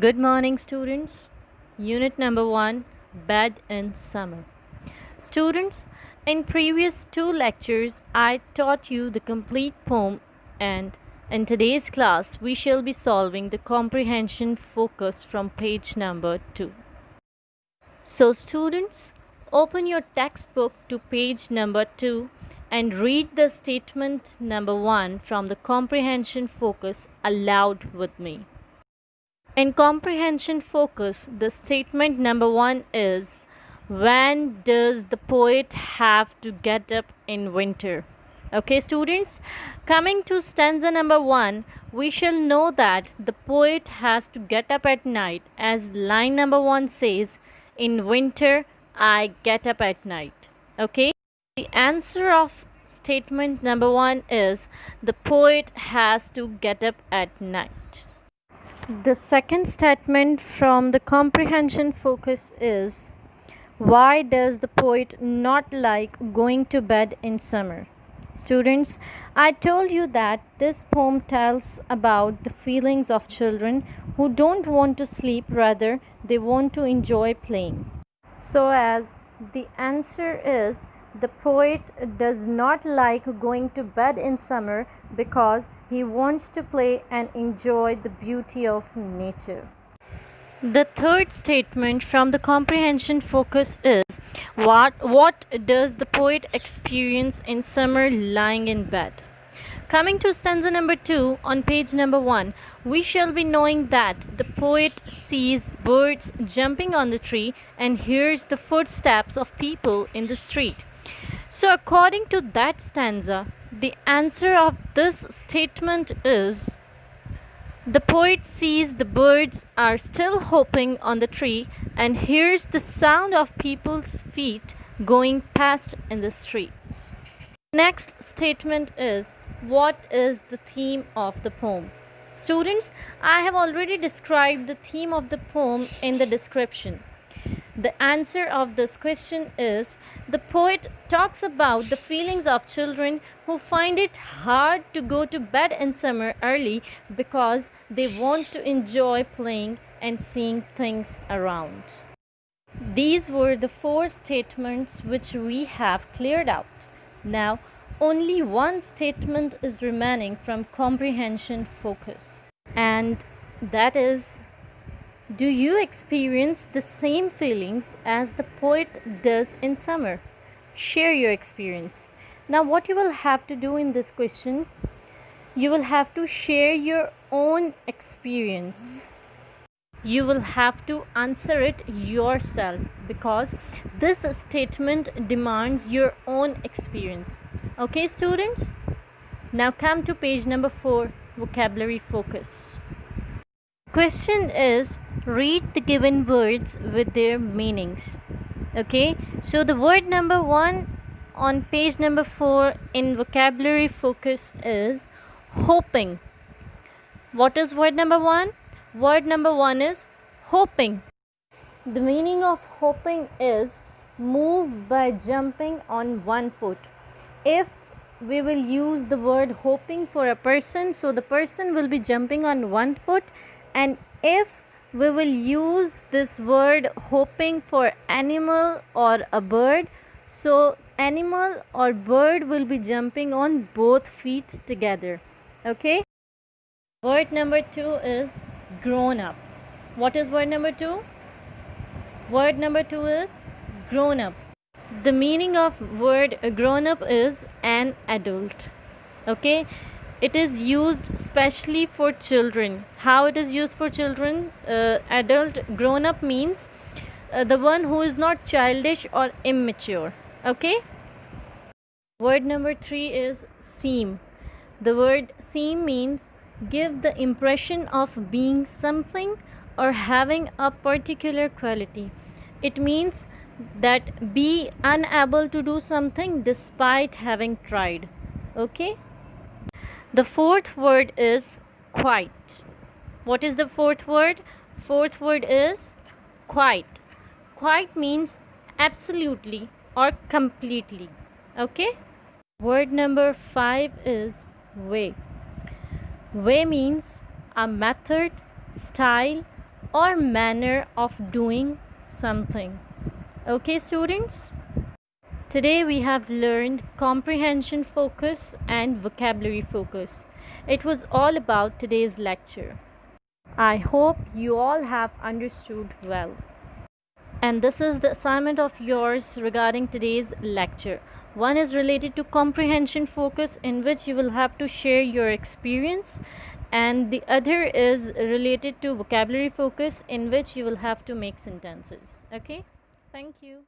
Good morning, students. Unit number 1, Bed in Summer. Students, in previous two lectures, I taught you the complete poem, and in today's class, we shall be solving the comprehension focus from page number 2. So, students, open your textbook to page number 2 and read the statement number 1 from the comprehension focus aloud with me. In comprehension focus, the statement number 1 is, when does the poet have to get up in winter? Okay, students, coming to stanza number 1, we shall know that the poet has to get up at night, as line number 1 says, in winter I get up at night. Okay, the answer of statement number 1 is, the poet has to get up at night. The second statement from the comprehension focus is, why does the poet not like going to bed in summer? Students, I told you that this poem tells about the feelings of children who don't want to sleep, rather they want to enjoy playing. So as the answer is, the poet does not like going to bed in summer because he wants to play and enjoy the beauty of nature. The third statement from the comprehension focus is, what does the poet experience in summer lying in bed? Coming to stanza number 2 on page number 1, we shall be knowing that the poet sees birds jumping on the tree and hears the footsteps of people in the street. So, according to that stanza, the answer of this statement is, the poet sees the birds are still hopping on the tree and hears the sound of people's feet going past in the street. Next statement is, what is the theme of the poem? Students, I have already described the theme of the poem in the description. The answer of this question is, the poet talks about the feelings of children who find it hard to go to bed in summer early because they want to enjoy playing and seeing things around. These were the 4 statements which we have cleared out. Now, only one statement is remaining from comprehension focus, and that is, do you experience the same feelings as the poet does in summer? Share your experience. Now, what you will have to do in this question, you will have to share your own experience. You will have to answer it yourself because this statement demands your own experience. Okay, students? Now come to page number 4, vocabulary focus. Question is, read the given words with their meanings. Okay, so the word number 1 on page number 4 in vocabulary focus is hoping. What is word number 1? Word number 1 is hoping. The meaning of hoping is move by jumping on one foot. If we will use the word hoping for a person, so the person will be jumping on one foot, and if we will use this word hoping for animal or a bird, so animal or bird will be jumping on both feet together. Okay, word number 2 is grown up. What is word number 2? Word number 2 is grown up. The meaning of word grown up is an adult. Okay, it is used specially for children. How it is used for children? Adult, grown up means the one who is not childish or immature. Okay, word number 3 is seem. The word seem means give the impression of being something or having a particular quality. It means that be unable to do something despite having tried. Okay, the fourth word is quite. What is the fourth word? Fourth word is quite. Quite means absolutely or completely. Okay, word number 5 is way. Way means a method, style, or manner of doing something. Okay, students? Today we have learned comprehension focus and vocabulary focus. It was all about today's lecture. I hope you all have understood well. And this is the assignment of yours regarding today's lecture. One is related to comprehension focus, in which you will have to share your experience, and the other is related to vocabulary focus, in which you will have to make sentences. Okay, thank you.